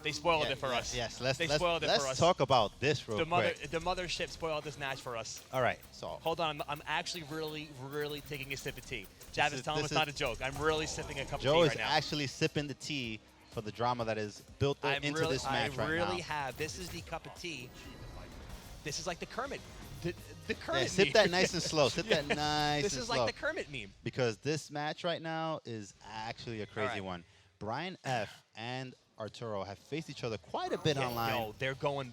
They spoiled it for us. Yes, let's us. talk about this real quick. The mothership spoiled this match for us. All right, so hold on. I'm actually really taking a sip of tea. Jav is telling me it's not a joke. I'm really sipping a cup of tea right now. Joe is actually sipping the tea for the drama that is built into this match right now. I really have. This is the cup of tea. This is like the Kermit. The Kermit meme. Sip that nice and slow. Sip that nice This and is slow. like the Kermit meme. Because this match right now is actually a crazy one. Brian F. and Arturo have faced each other quite a bit online. No, they're going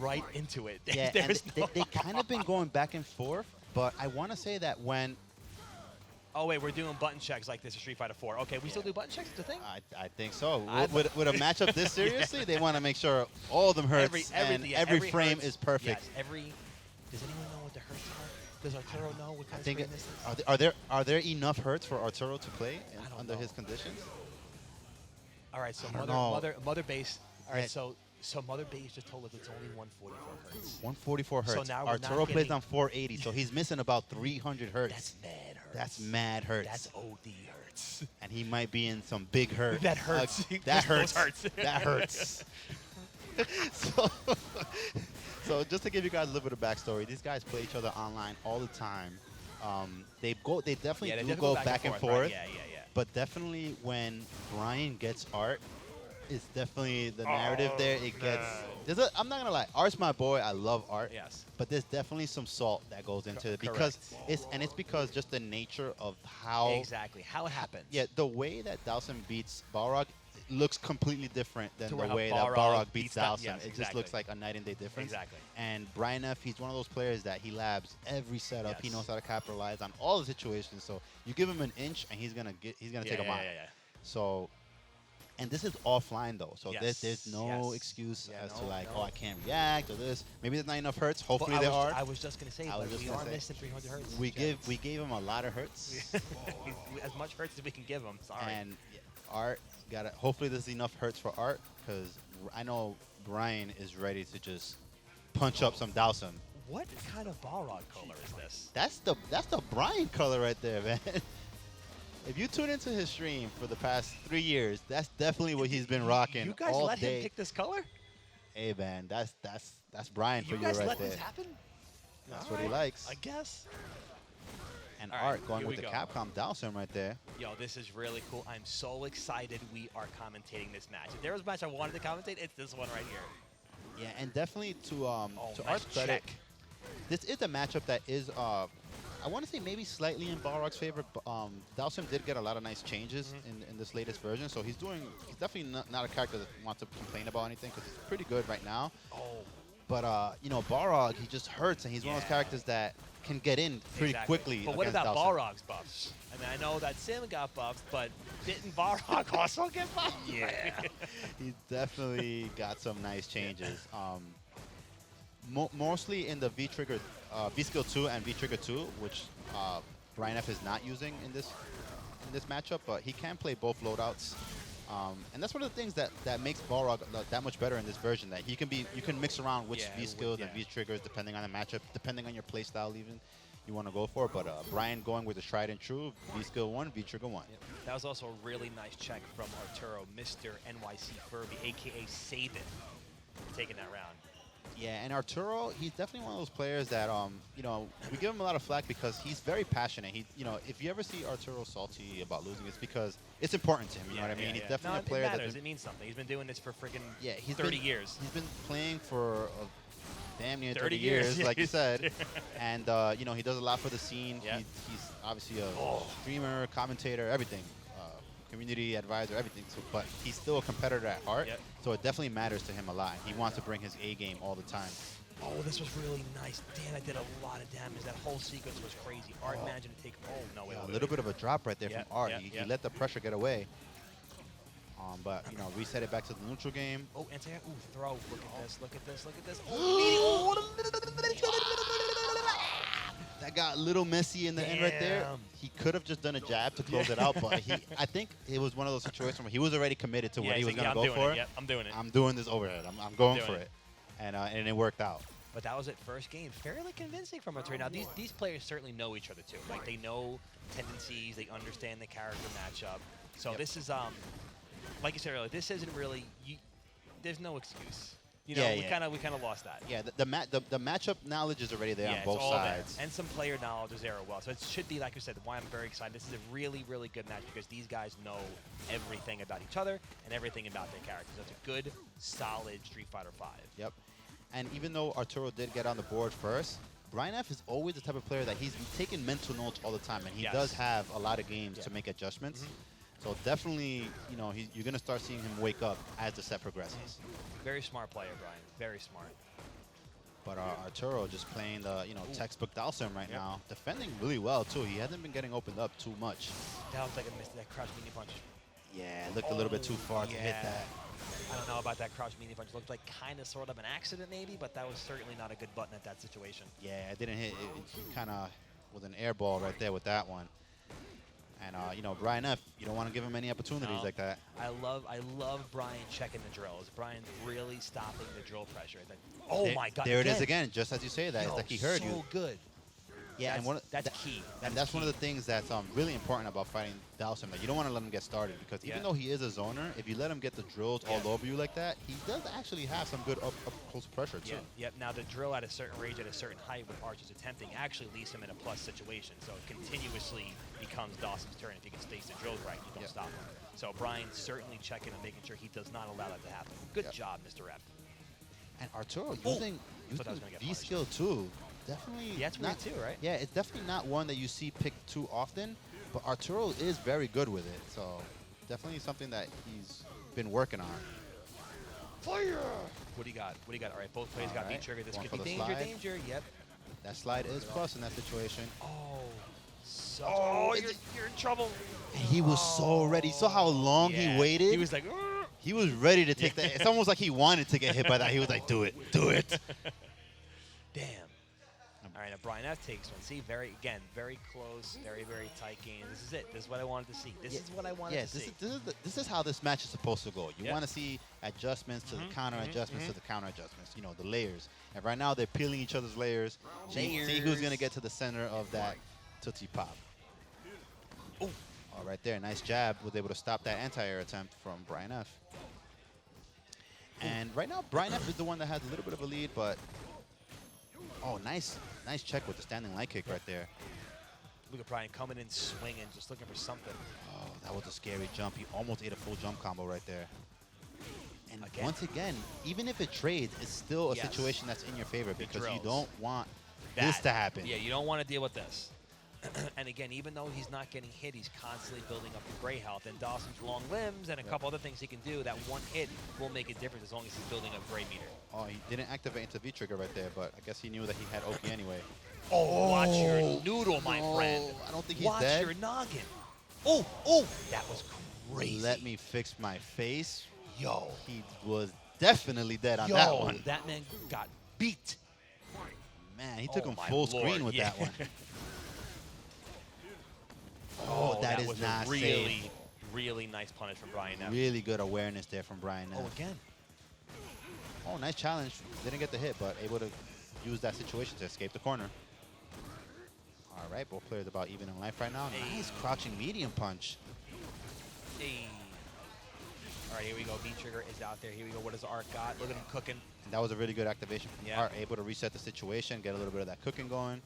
right into it. Yeah, and they kind of been going back and forth, but I want to say that when... Oh, wait, we're doing button checks like this in Street Fighter 4. Okay, we still do button checks? It's a thing? I think so. With a matchup this seriously, they want to make sure all of them hurts and every frame is perfect. Yes, does anyone know what the hurts are? Does Arturo know what kind of frame this is? Are there enough hurts for Arturo to play under his conditions? All right, so mother base. All right, so mother base just told us it's only 144 hertz. 144 hertz. So now Arturo plays on 480, so he's missing about 300 hertz. That's mad hertz. That's mad hertz. That's OD hertz. And he might be in some big hurt. That hurts. That hurts. That hurts. So just to give you guys a little bit of backstory, these guys play each other online all the time. They definitely do go back and forth. Right? Yeah. But definitely when Brian gets Art, it's definitely the narrative there. It gets. I'm not gonna lie, Art's my boy. I love Art. Yes. But there's definitely some salt that goes into it because it's because just the nature of how it happens. Yeah, the way that Dawson beats Balrog looks completely different than the way that Balrog Balrog beats Dawson. Yes, it just looks like a night and day difference. Exactly. And Brian F., he's one of those players that he labs every setup. He knows how to capitalize on all the situations. So you give him an inch and he's gonna take a mile. So, and this is offline though. So there's no excuse as to like, oh, I can't react or this. Maybe there's not enough hertz. Hopefully there are. I was just gonna say, we are missing 300 hertz. We gave him a lot of hertz. As much hertz as we can give him. Sorry. And Art hopefully there's enough hertz for Art because I know Brian is ready to just punch up some Dawson. What kind of Balrog color is this? That's the Brian color right there, man. If you tune into his stream for the past 3 years, that's definitely what he's been rocking. You guys all let day. him pick this color? Hey man, that's Brian for you right there. You guys let this happen? That's what he likes. I guess. And Art going with the Capcom Dawson right there. Yo, this is really cool. I'm so excited we are commentating this match. If there was a match I wanted to commentate, it's this one right here. Yeah, and definitely to Art's credit, this is a matchup that is I want to say maybe slightly in Balrog's favor. But, Dawson did get a lot of nice changes in this latest version, so he's definitely not a character that wants to complain about anything because he's pretty good right now. But Balrog, he just hurts, and he's one of those characters that can get in pretty quickly. But what about Balrog's buffs? I mean, I know that Sim got buffs, but didn't Balrog also get buffs? Yeah, he's definitely got some nice changes. Mostly in the V-Trigger, V-Skill 2 and V-Trigger 2, which Brian F. is not using in this matchup, but he can play both loadouts. And that's one of the things that makes Balrog that much better in this version, that you can mix around which V-Skills and V-Triggers depending on the matchup, depending on your playstyle even you want to go for. But Brian going with the tried and true, V-Skill 1, V-Trigger 1. Yep. That was also a really nice check from Arturo, Mr. NYCFurby, a.k.a. Saban, taking that round. Yeah, and Arturo, he's definitely one of those players that, we give him a lot of flack because he's very passionate. If you ever see Arturo salty about losing, it's because it's important to him. You know what I mean? He's definitely a player that it means something. He's been doing this for freaking 30 years. He's been playing for damn near 30 years, like you said. And he does a lot for the scene. Yeah. He's obviously a streamer, commentator, everything. Community advisor, everything. But he's still a competitor at heart, so it definitely matters to him a lot. He wants to bring his A game all the time. Oh, this was really nice. Dan, I did a lot of damage. That whole sequence was crazy. Art managed to take. Oh no, wait, a little bit of a drop right there from Art. He let the pressure get away. But reset it back to the neutral game. Oh, anti. Ooh, throw. Look at this. Look at this. Look at this. Oh, that got a little messy in the end right there. He could have just done a jab to close it out, but I think it was one of those situations where he was already committed to what he was going to go for. Yep, I'm doing it. I'm doing this overhead. I'm going for it. And it worked out. But that was it, first game. Fairly convincing from us right now. These players certainly know each other too. Like, they know tendencies, they understand the character matchup. So this is, like you said earlier, this isn't really there's no excuse. You know, we kind of lost that. Yeah, the matchup knowledge is already there on both all sides. there. And some player knowledge is there as well. So it should be, like I said, why I'm very excited. This is a really, really good match because these guys know everything about each other and everything about their characters. That's a good, solid Street Fighter V. Yep. And even though Arturo did get on the board first, Brian F is always the type of player that he's taking mental notes all the time, and he does have a lot of games to make adjustments. So definitely, you know, you're going to start seeing him wake up as the set progresses. Very smart player, Brian. Very smart. But Arturo just playing the, textbook Dalsim right now. Defending really well, too. He hasn't been getting opened up too much. That was like a miss, that crouch meaty punch. Yeah, it looked a little bit too far to hit that. I don't know about that crouch meaty punch. It looked like kind of sort of an accident maybe, but that was certainly not a good button at that situation. Yeah, it didn't hit. It kind of was an air ball right there with that one. And, Brian F., you don't want to give him any opportunities like that. I love Brian checking the drills. Brian's really stopping the drill pressure. Like, my God. There it is again, just as you say that. It's like he heard you. So good. Yeah, that's key. That's one of the things that's really important about fighting Dalsim. That you don't want to let him get started because even though he is a zoner, if you let him get the drills all over you like that, he does actually have some good up close pressure too. Yep. Now the drill at a certain range, at a certain height, with Arch is attempting, actually leaves him in a plus situation. So it continuously becomes Dawson's turn. If he can space the drills right, you don't stop him. So Brian's certainly checking and making sure he does not allow that to happen. Good job, Mr. F. And Arturo using V-skill too. Definitely. Yeah, it's weird too, right? Yeah, it's definitely not one that you see picked too often, but Arturo is very good with it. So definitely something that he's been working on. Fire! What do you got? All right, both players got V-trigger. This could be danger. Yep. That slide is plus in that situation. You're in trouble. And he was so ready. You saw how long he waited? He was like, he was ready to take that. It's almost like he wanted to get hit by that. He was like, do it. Damn. All right, now Brian F takes one. See, very close, very, very tight game. This is it. This is what I wanted to see. This is what I wanted to see. This is how this match is supposed to go. You want to see adjustments to the counter adjustments to the counter adjustments. You know, the layers. And right now they're peeling each other's layers. See who's going to get to the center of that Tootsie Pop. Oh, right there. Nice jab. Was able to stop that anti-air attempt from Brian F. And right now, Brian F is the one that has a little bit of a lead, but nice check with the standing light kick right there. Look at Brian coming in swinging, just looking for something. Oh, that was a scary jump. He almost ate a full jump combo right there. And once again, even if it trades, it's still a situation that's in your favor because you don't want this to happen. Yeah, you don't want to deal with this. And again, even though he's not getting hit, he's constantly building up the gray health. And Dawson's long limbs and a couple other things he can do, that one hit will make a difference as long as he's building up gray meter. Oh, he didn't activate into V-trigger right there, but I guess he knew that he had Oki anyway. Watch your noodle, my friend. I don't think he's dead. Watch your noggin. That was crazy. Let me fix my face. Yo, he was definitely dead on that one. That man got beat. Man, he took him full screen with that one. That is was not a really, really nice punish from Brian F. Really good awareness there from Brian F. Again. Nice challenge. Didn't get the hit, but able to use that situation to escape the corner. All right, both players about even in life right now. Nice crouching medium punch. All right, here we go. V-trigger is out there. Here we go. What does Art got? Look at him cooking. And that was a really good activation from Art. Able to reset the situation, get a little bit of that cooking going.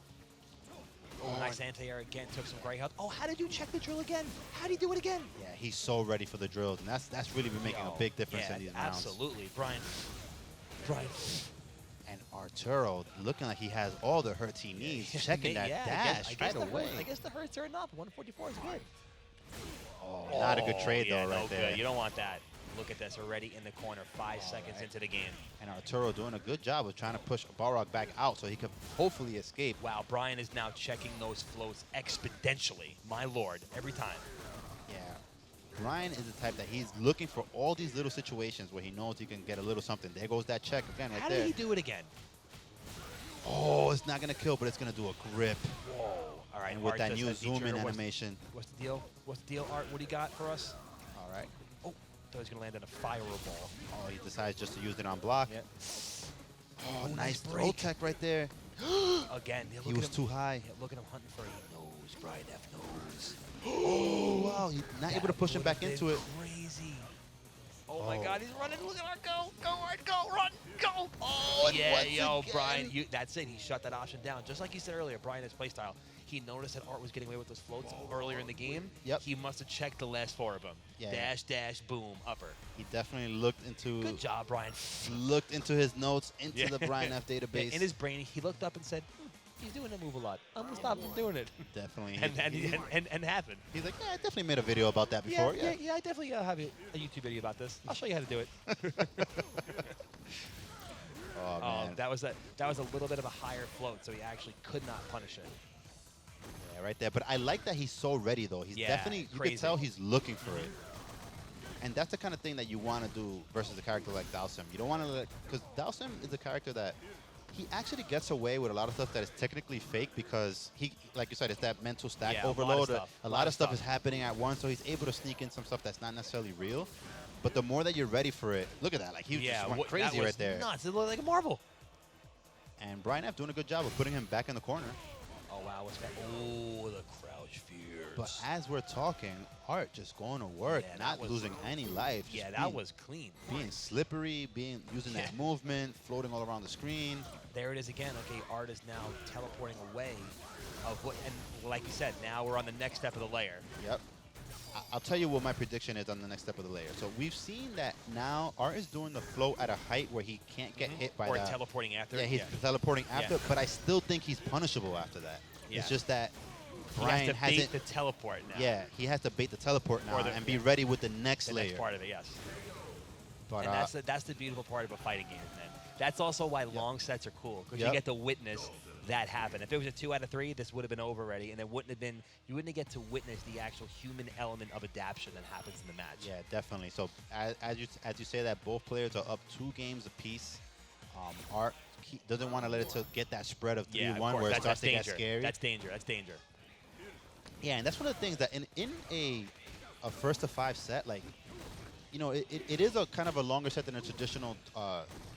Nice anti-air again. Took some gray health. How did you check the drill again? How did he do it again? Yeah, he's so ready for the drills, and that's really been making a big difference in these rounds. Absolutely. Brian. And Arturo looking like he has all the hurts he needs, checking that dash right away. I guess the hurts are enough. 144 is good. Not a good trade, though, right there. Good. You don't want that. Look at this, already in the corner, 5 seconds into the game. And Arturo doing a good job of trying to push Balrog back out so he could hopefully escape. Wow, Brian is now checking those floats exponentially. My lord, every time. Yeah. Brian is the type that he's looking for all these little situations where he knows he can get a little something. There goes that check again right there. How did he do it again? It's not going to kill, but it's going to do a grip. Whoa. All right, and with that new zoom-in animation. What's the deal? Art? What do you got for us? All right. Thought he was going to land in a fireball. He decides just to use it on block. Yep. Nice throw tech right there. Again, he was too high. Look at him hunting for it. He knows. Brian F knows. Wow. He's not able to push him back into it. Crazy. Oh my God, he's running. Look at Art go. Go, Art, go, run, go. Oh, and yeah, once yo, again. Brian, that's it. He shut that option down. Just like he said earlier, Brian, his play style. He noticed that Art was getting away with those floats earlier in the game. Yep. He must have checked the last 4 of them. Yeah. Dash, dash, boom, upper. He definitely looked into. Good job, Brian. Looked into his notes, into the Brian F database. In his brain, he looked up and said, he's doing that move a lot. I'm going to stop him doing it. Definitely. and happened. He's like, yeah, I definitely made a video about that before. Yeah, I definitely have a YouTube video about this. I'll show you how to do it. Oh, man. That was a little bit of a higher float, so he actually could not punish it. Yeah, right there. But I like that he's so ready, though. He's definitely, you crazy. can tell he's looking for it. And that's the kind of thing that you want to do versus a character like Dalsim. You don't want to let, because Dalsim is a character that he actually gets away with a lot of stuff that is technically fake because he, like you said, it's that mental stack overload. A lot of stuff is happening at once, so he's able to sneak in some stuff that's not necessarily real. But the more that you're ready for it, look at that. Like, he just went crazy right there. Nuts. It looked like a marvel. And Brian F doing a good job of putting him back in the corner. Oh, wow. What's that? Oh, the crouch fears. But as we're talking, Art just going to work, not losing any life. Yeah, that was clean. Being slippery, using that movement, floating all around the screen. There it is again. Okay, Art is now teleporting away of what, and like you said, now we're on the next step of the layer. Yep. I'll tell you what my prediction is on the next step of the layer. So we've seen that now Art is doing the float at a height where he can't get hit by or teleporting after. Yeah, he's teleporting after, but I still think he's punishable after that. Yeah. It's just that Brian Brian has to bait the teleport now. Yeah, he has to bait the teleport now and be ready with the next layer. Next part of it, yes. But, and that's the beautiful part of a fighting game, man. That's also why long sets are cool, because you get to witness that happen. If it was a 2 out of 3, this would have been over already, and you wouldn't get to witness the actual human element of adaptation that happens in the match. Yeah, definitely. So as you say that, both players are up 2 games apiece. Art doesn't want to let it get that spread of 3-1 where it starts to get scary. That's danger. That's danger. Yeah, and that's one of the things that in a first to 5 set, like, you know, it is a kind of a longer set than a traditional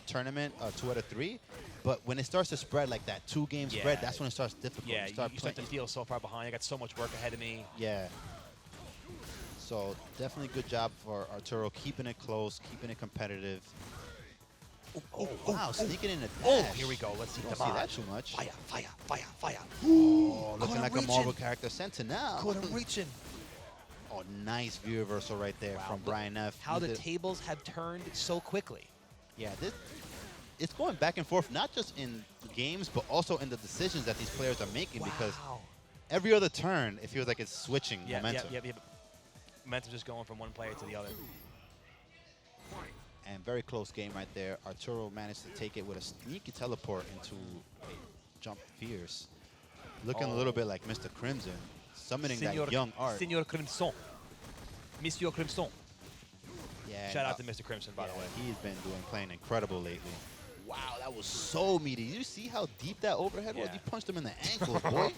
tournament, 2 out of 3. But when it starts to spread like that 2-game spread, that's when it starts difficult. Yeah, you start to feel so far behind. I got so much work ahead of me. Yeah. So definitely good job for Arturo, keeping it close, keeping it competitive. Oh, wow, sneaking in a dash. Oh, here we go. Let's see. Don't see that too much. Fire, fire, fire, fire. Oh, looking like a Marvel character. Sentinel. Caught him reaching. Oh, nice view reversal right there from Brian F. How the tables have turned so quickly. Yeah, it's going back and forth, not just in games, but also in the decisions that these players are making, because every other turn, it feels like it's switching momentum. Yeah. Momentum just going from one player to the other. And very close game right there. Arturo managed to take it with a sneaky teleport into a jump fierce. Looking a little bit like Mr. Crimson, summoning that young Art. Senor Crimson. Monsieur Crimson. Yeah. Shout out to Mr. Crimson, by the way. He's been playing incredible lately. Wow, that was so meaty. Did you see how deep that overhead was? He punched him in the ankles, boy.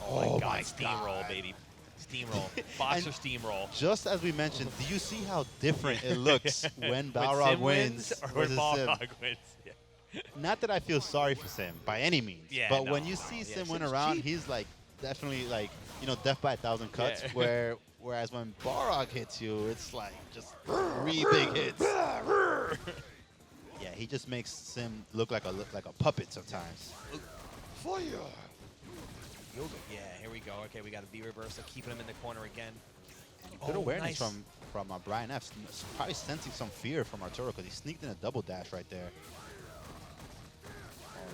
Oh my God. Steamroll, baby. Steamroll. Boxer steamroll. Just as we mentioned, do you see how different it looks when Balrog wins or when Balrog wins? Yeah. Not that I feel sorry for Sim by any means, but when you see Sim win around, he's like definitely like, you know, death by 1,000 cuts. Whereas when Balrog hits you, it's like just 3 big hits. Yeah, he just makes Sim look like a puppet sometimes. Fire! Yeah, here we go. Okay, we got a V reversal, keeping him in the corner again. Good awareness from Brian F. Probably sensing some fear from Arturo because he sneaked in a double dash right there.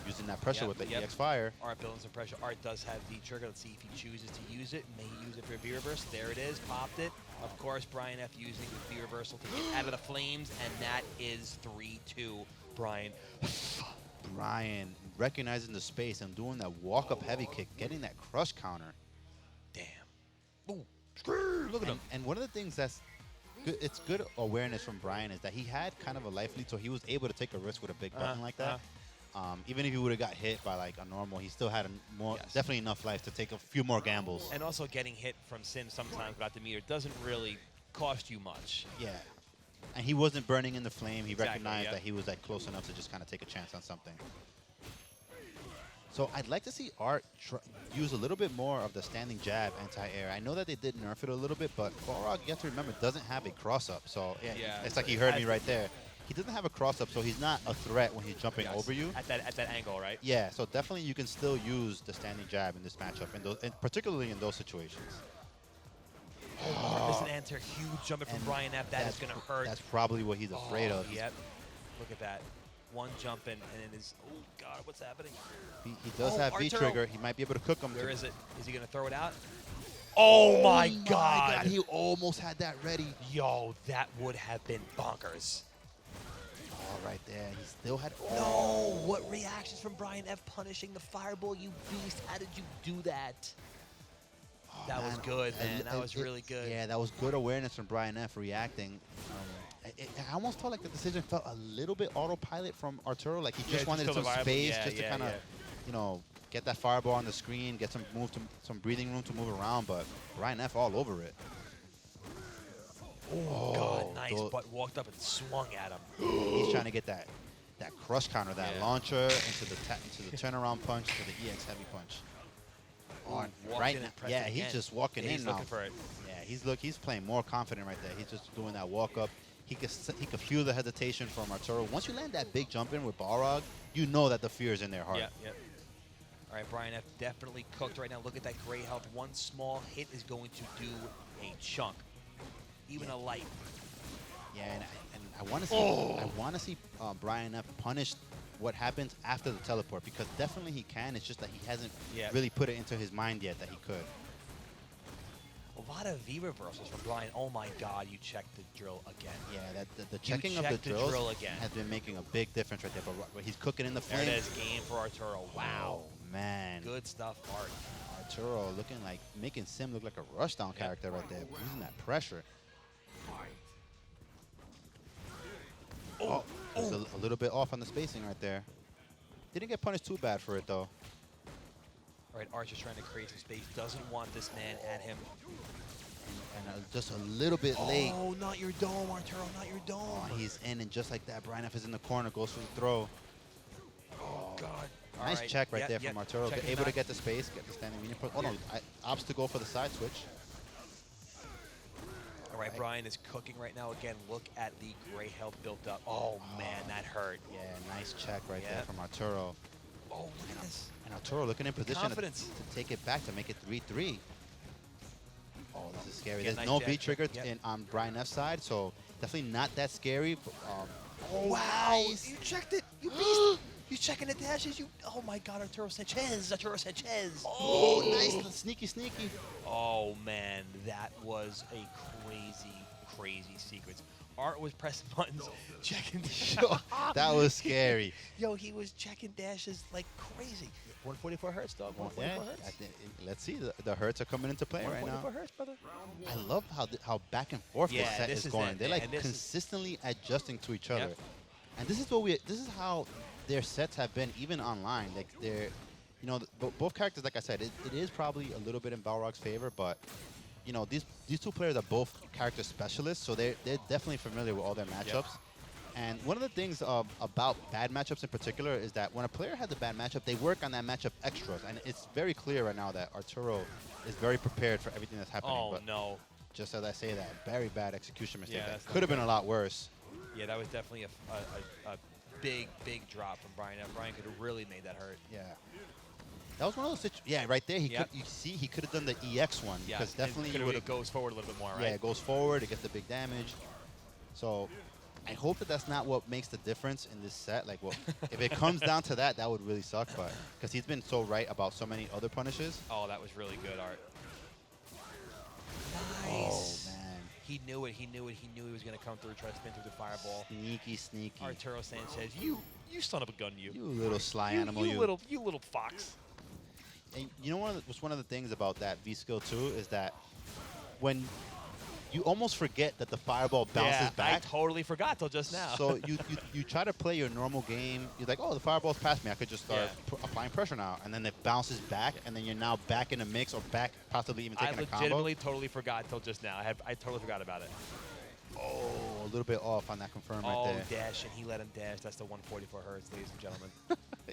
Using that pressure with the EX Fire. Art building some pressure. Art does have the trigger. Let's see if he chooses to use it. May he use it for a V reverse. There it is. Popped it. Of course, Brian F. using the V reversal to get out of the flames, and that is 3-2. Brian. Brian recognizing the space and doing that walk-up heavy kick, getting that crush counter. Damn. Ooh. Look at him. And one of the things that's good, it's good awareness from Brian is that he had kind of a life lead, so he was able to take a risk with a big button like that. Even if he would have got hit by like a normal, he still had definitely enough life to take a few more gambles. And also getting hit from Sim sometimes without the meter doesn't really cost you much. Yeah. And he wasn't burning in the flame. He recognized that he was like close enough to just kind of take a chance on something. So I'd like to see Art use a little bit more of the standing jab anti-air. I know that they did nerf it a little bit, but Balrog, you have to remember, doesn't have a cross-up. So yeah, it's like he heard me right there. He doesn't have a cross-up, so he's not a threat when he's jumping over you. At that angle, right? Yeah, so definitely you can still use the standing jab in this matchup, and particularly in those situations. Oh, this is an answer. Huge jumping from Brian F. That is going to hurt. That's probably what he's afraid of. Yep. Look at that. One jump in, and it is, oh, God, what's happening? He does have V-trigger. He might be able to cook him. Where is it? Is he going to throw it out? Oh, my God. He almost had that ready. Yo, that would have been bonkers. Oh, right there. He still had... No! What reactions from Brian F. punishing the fireball, you beast? How did you do that? Oh, that was good, man. That was really good. Yeah, that was good awareness from Brian F. reacting. I almost felt like the decision felt a little bit autopilot from Arturo. Like he just wanted some space just to kind of, you know, get that fireball on the screen, get some breathing room to move around. But Brian F. all over it. Oh, God, nice. But walked up and swung at him. He's trying to get that crush counter, that launcher into the turnaround punch, to the EX heavy punch. Right now, yeah, he's just walking in now. He's looking for it. Yeah, he's playing more confident right there. He's just doing that walk up. He could feel the hesitation from Arturo. Once you land that big jump in with Balrog, you know that the fear is in their heart. Yep. All right, Brian F. definitely cooked right now. Look at that gray health. One small hit is going to do a chunk, even a light. Yeah, and I want to see Brian F. punish what happens after the teleport, because definitely he can. It's just that he hasn't really put it into his mind yet that he could. A lot of V reversals from Brian. Oh my God, you checked the drill again. Yeah, the checking of the drill again has been making a big difference right there. But he's cooking in the flame. There it is, game for Arturo. Wow. Oh, man. Good stuff, Art. Arturo looking like, making Sim look like a rushdown character right there. Using that pressure. Oh, a little bit off on the spacing right there. Didn't get punished too bad for it, though. All right, Archer's trying to create some space. Doesn't want this man at him. And just a little bit late. Oh, not your dome, Arturo, not your dome. Oh, he's in, and just like that, Brian F. is in the corner, goes for the throw. Oh, God. Nice check right there from Arturo. Able to get the space, get the standing medium. Oh, no, opts to go for the side switch. All right, Brian is cooking right now. Again, look at the gray health built up. Oh, man, that hurt. Yeah, nice check right there from Arturo. Oh, look at this. And Arturo looking in position to take it back, to make it 3-3. Oh, this is scary. There's no V trigger on Brian F's side, so definitely not that scary. But, oh, wow. You checked it. You beast. You checking the dashes. Oh, my God. Arturo Sanchez. Arturo Sanchez. Oh, nice. Sneaky. Oh, man. That was a crazy sequence. Art was pressing buttons, checking. That was scary. Yo, he was checking dashes like crazy. 144 hertz, dog. 144 hertz. Let's see. The hertz are coming into play right now. 144 hertz, brother. I love how back and forth this set is going. They're like consistently adjusting to each other. And this is how their sets have been, even online. Like they're, you know, both characters, like I said, it is probably a little bit in Balrog's favor, but you know, these two players are both character specialists, so they're definitely familiar with all their matchups. And one of the things about bad matchups in particular is that when a player has a bad matchup, they work on that matchup extras. And it's very clear right now that Arturo is very prepared for everything that's happening. Oh, but no. Just as I say that, very bad execution mistake. That could have been a lot worse. Yeah, that was definitely a big drop from Brian. Brian could have really made that hurt. Yeah. That was one of those situations. Yeah, right there. He could have done the EX one. Yeah, because definitely it goes forward a little bit more, right? Yeah, it goes forward. It gets the big damage. So I hope that's not what makes the difference in this set. Like, well, if it comes down to that, that would really suck. But because he's been so right about so many other punishes. Oh, that was really good, Art. Nice. Oh, man. He knew it. He knew he was going to come through, try to spin through the fireball. Sneaky. Arturo Sanchez, you son of a gun, you. You little sly animal, you little fox. And you know one of the things about that V skill too is that when you almost forget that the fireball bounces back. I totally forgot till just now. So you try to play your normal game. You're like, oh, the fireball's past me. I could just start applying pressure now. And then it bounces back, and then you're now back in the mix or back possibly even taking a combo. I legitimately totally forgot till just now. I totally forgot about it. Oh, a little bit off on that confirm right there. Oh, dash, and he let him dash. That's the 144 hertz, ladies and gentlemen.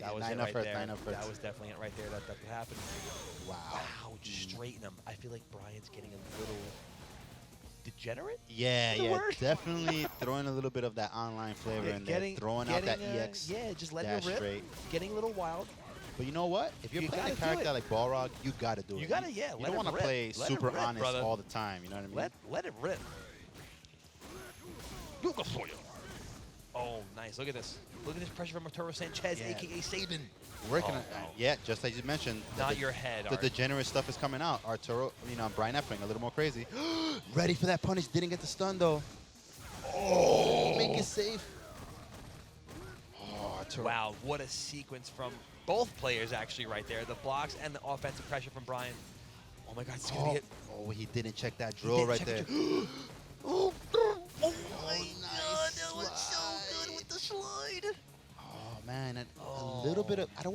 That was 9 it up right first, there. 9 up first. That was definitely it right there. That happened. Wow. Wow, just straighten him. I feel like Brian's getting a little degenerate. Yeah, The yeah, word? definitely throwing a little bit of that online flavor in there, throwing out that EX. Yeah, just letting dash it rip. straight. Getting a little wild. But you know what? If you're You playing a gotta do character it. like Balrog, you gotta do it. You gotta, yeah, You let don't it want to rip. play Let it super rip, honest brother. all the time. You know what I mean? Let it rip. Oh, nice. Look at this. Look at this pressure from Arturo Sanchez, Yeah. a.k.a. Saban. Working on, no. yeah, just as you mentioned. Not your head, The Art. degenerate stuff is coming out. Arturo, Brian Effling, a little more crazy. Ready for that punish. Didn't get the stun, though. Oh, make it safe. Oh, Arturo. Wow, what a sequence from both players, actually, right there. The blocks and the offensive pressure from Brian. Oh, my God. It's going to be it. Oh, he didn't check that drill right there. Oh, my nice God. That was so good with the slide. Oh man, a little bit of I don't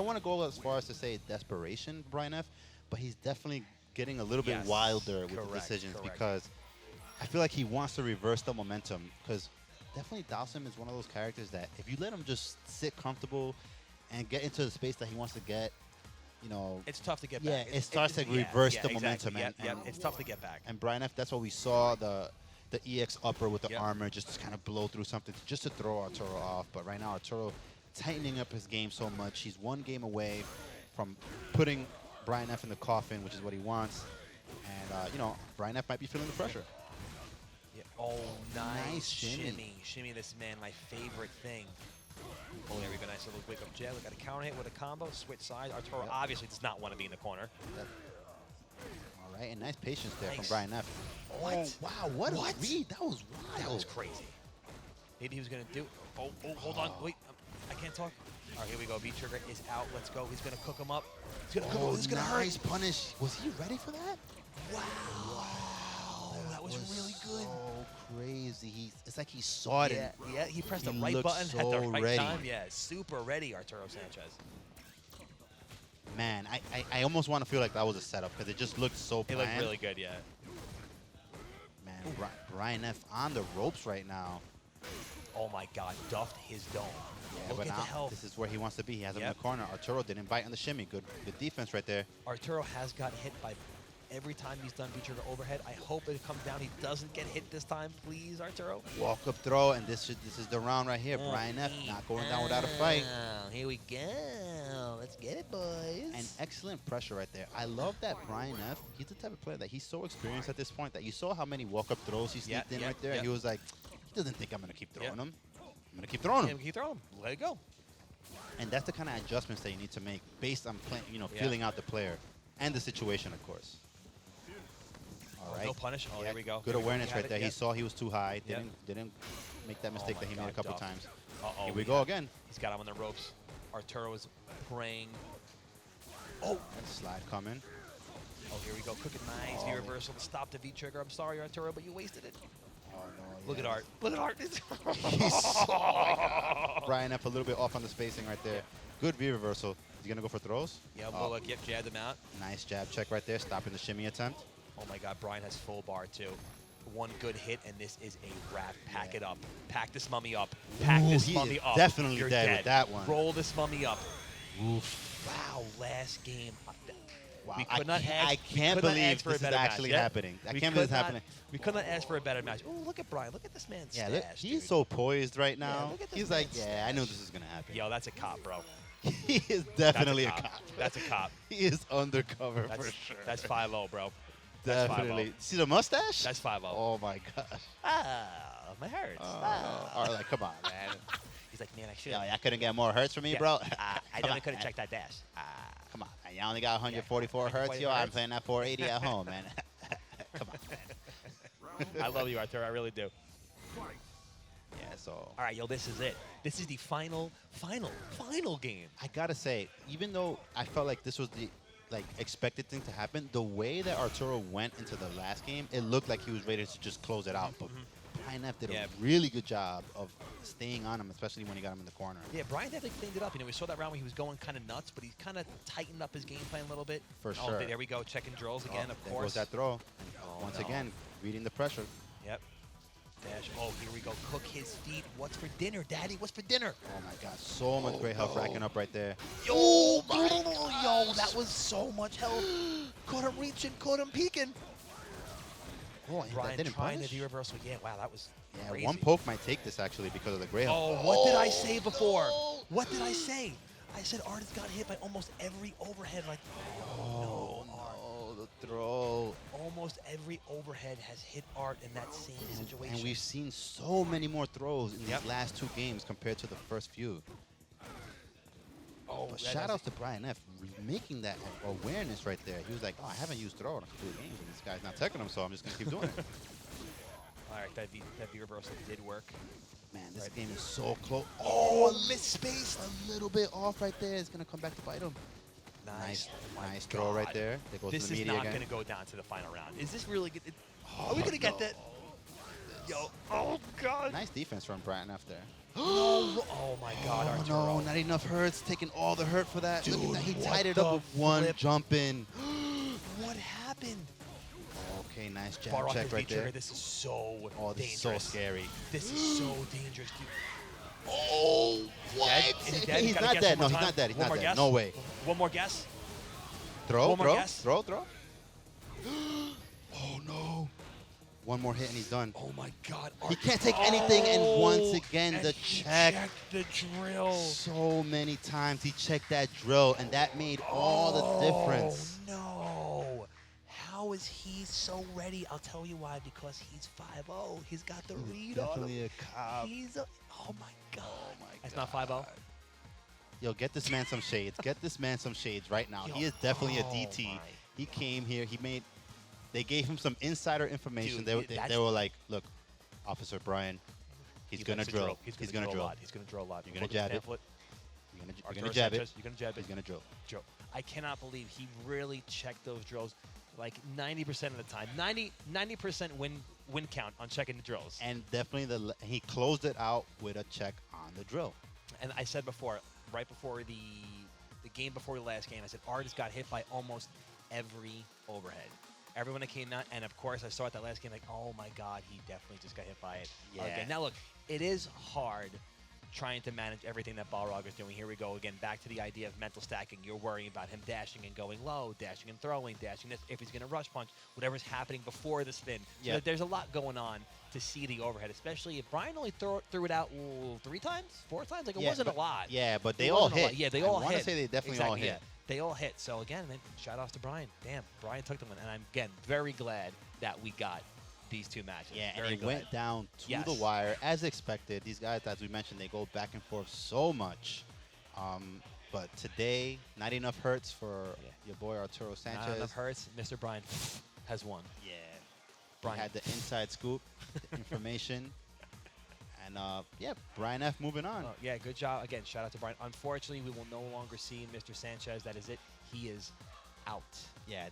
want to go as far as to say desperation, Brian F, but he's definitely getting a little bit Yes, wilder with the correct, decisions correct. because I feel like he wants to reverse the momentum because definitely Dhalsim is one of those characters that if you let him just sit comfortable and get into the space that he wants to get, It's tough to get yeah, back. it starts to reverse the momentum. Exactly. And It's tough to get back. and Brian F, that's what we saw the EX upper with the Yep. armor just to kind of blow through something just to throw Arturo off. But right now Arturo tightening up his game so much. He's one game away from putting Brian F in the coffin, which is what he wants. And Brian F might be feeling the pressure. Yeah. Oh, nice, Nice shimmy. Shimmy, this man, my favorite thing. Oh, there we go. Nice little wake up jab. We got a counter hit with a combo. Switch sides. Arturo Yep. obviously does not want to be in the corner. All right, and nice patience there from Nice. Brian F. What? Oh, wow, what What? a read. That was wild. That was crazy. Maybe he was going to do. Oh, hold on. Wait. I can't talk. All right, here we go. V-Trigger is out. Let's go. He's going to cook him up. He's going to cook him up. This is going to hurt. Nice punish. Was he ready for that? Wow. That was really good. So crazy. It's like he saw it. Yeah, he pressed the He right looked button at the so right ready. time. Yeah, super ready, Arturo Sanchez. Man, I almost want to feel like that was a setup because it just looked so It planned. looked really good, yeah. Man, Brian F on the ropes right now. Oh my God, duffed his dome. Yeah, Look but at the now health. this is where he wants to be. He has him in Yep. the corner. Arturo didn't bite on the shimmy. Good defense right there. Arturo has got hit by every time he's done V-Trigger overhead. I hope it comes down. He doesn't get hit this time, please, Arturo. Walk up throw, and this is the round right here. Brian F not going down without a fight. Here we go. Let's get it, boys. And excellent pressure right there. I love that Brian F. He's the type of player that he's so experienced at this point that you saw how many walk-up throws he sneaked in right there. Yep. He was like, he doesn't think I'm going to keep throwing Yep. him. I'm going to keep throwing him. Keep throwing him. Let it go. And that's the kind of adjustments that you need to make based on feeling out the player and the situation, of course. All right. No punish. Oh, Yeah, there we go. Good Here we go. awareness He had right it. there. He Yep. saw he was too high. Yep. Didn't make that mistake Oh that he my made a God, couple Duff. times. Uh-oh. Here we go again. He's got him on the ropes. Arturo is praying. Oh, Slide coming. Oh, here we go. Cooking nice. V reversal to stop the V trigger. I'm sorry, Arturo, but you wasted it. Oh, no. Look at Art. Look at Art. Brian F a little bit off on the spacing right there. Good V reversal. He's going to go for throws. Yeah, Oh, well, yep, jabbed him out. nice jab check right there, stopping the shimmy attempt. Oh my God, Brian has full bar too. One good hit, and this is a wrap. Pack it up. Pack this mummy up. Pack Ooh, this he mummy is up. definitely You're dead with that one. Roll this mummy up. Oof. Wow, last game. Wow. We could not ask. I can't we could not believe ask for a this is better actually match. happening. I We can't could believe this is not- happening. We could not ask for a better match. Oh, look at Brian. Look at this man's Yeah, stash, look, he's dude. so poised right now. look at this He's like, man's yeah, I knew stash. this was going to happen. Yo, that's a cop, bro. He is definitely a That's cop. That's a cop. He is undercover That's, for sure. That's 5-0, bro. That's 5-0. Definitely. See the mustache? That's 5-0. Oh my gosh. Ah, my hurts. All right, come on, man. He's like, man, I should. Yo, I couldn't get more hertz from me, bro. I Come definitely on, could have man. checked that dash. Come on. You only got 144 hertz. 144 Yo, I'm hertz. playing that 480 at home, man. Come on, man. I love you, Arthur. I really do. Yeah, so All right, yo, this is it. This is the final game. I gotta say, even though I felt like this was the expected thing to happen, the way that Arturo went into the last game, it looked like he was ready to just close it out. But Brian F did Yeah. a really good job of staying on him, especially when he got him in the corner. Yeah, Brian definitely cleaned it up. We saw that round when he was going kind of nuts, but he kind of tightened up his game plan a little bit. For Oh, sure. there we go, checking drills again, of There course. goes that throw. Oh, Once no. again, reading the pressure. Yep. Dash. Oh, here we go. Cook his feet. What's for dinner, Daddy? What's for dinner? Oh my God, so much great health racking up right there. Yo, yo, that was so much health. Caught him reaching, caught him peeking. Oh, and Brian that didn't trying punish? to de-reversal. Yeah, wow, that was crazy. One poke might take this actually because of the gray health. Oh, what did I say before? What did I say? I said Art has got hit by almost every overhead. Like, Oh, no, the throw. almost every overhead has hit Art in that same situation. And we've seen so many more throws in these Yep. last 2 games compared to the first few. Oh, But that shout does- out to Brian F. making that awareness right there. He was like, oh, I haven't used throw in a couple of games, and this guy's not teching him, so I'm just going to keep doing it. All right, that V reversal did work. Man, this Right. game is so close. Oh, misspaced. A little bit off right there. It's going to come back to bite him. Nice. Oh my Nice throw right God. there. They go This to the is media not again. going to go down to the final round. Is this really good? Are we going to get that? Yo. Oh, God. Nice defense from Brian F. there. No. Oh, my God, Oh, Arturo. no, not enough hurts. Taking all the hurt for that. Look at Dude, that. He what tied it the up with one flip? jump in. What happened? Okay, nice jab Bar off check his right V-trigger. there. This is so Oh, this is so dangerous. scary. This is so dangerous, dude. Oh, Dead? Is he dead? He's Gotta not guess dead. one No, more he's time. not dead. He's One not more dead. guess? No way. One more guess. Throw, One more throw, guess? throw, throw. Oh, no. One more hit and he's done. Oh, my God. He can't take anything, and once Oh, again, and the he check. checked the drill. So many times he checked that drill, and that made all the difference. Oh, no. How is he so ready? I'll tell you why. Because he's 5'0". He's got the read on him. Definitely a cop. He's a, oh, my God. my That's not 5'0"? Yo, get this man some shades. Get this man some shades right now. Yo, He is definitely a oh DT. my. He came here. They gave him some insider information. Dude, They were like, look, Officer Brian, he's He going to likes drill. He's He's going going to to drill a drill. lot. He's going to drill a lot. You're gonna Look at jab his it. pamphlet. You're going Arturo to jab it. Sanchez, you're going to jab it. He's going to drill. Drill. I cannot believe he really checked those drills like 90% of the time. 90% win count on checking the drills. And definitely he closed it out with a check on the drill. And I said before, right before the game before the last game, I said Art has got hit by almost every overhead. Everyone that came out, and of course I saw it that last game, like, oh my God, he definitely just got hit by it again. Now look, it is hard trying to manage everything that Balrog is doing. Here we go again, back to the idea of mental stacking. You're worrying about him dashing and going low, dashing and throwing, dashing this, if he's going to rush punch, whatever's happening before the spin. So Yeah. there's a lot going on to see the overhead, especially if Brian only threw it out 3 times, 4 times. Like, it wasn't a lot. Yeah, but they It all wasn't a lot. hit. Yeah, they all I want hit. to say they definitely all Exactly, hit. yeah. They all hit. So again, man, shout outs to Brian. Damn, Brian took them, and I'm again very glad that we got these 2 matches. Yeah, very and it glad. went down to Yes. the wire as expected. These guys, as we mentioned, they go back and forth so much. But today, not enough hurts for your boy Arturo Sanchez. Not enough hurts. Mr. Brian has won. Yeah, Brian. Brian had the inside scoop, the information, and yeah, Brian F. moving on. Oh, yeah, good job. Again, shout out to Brian. Unfortunately, we will no longer see Mr. Sanchez. That is it. He is out. Yeah,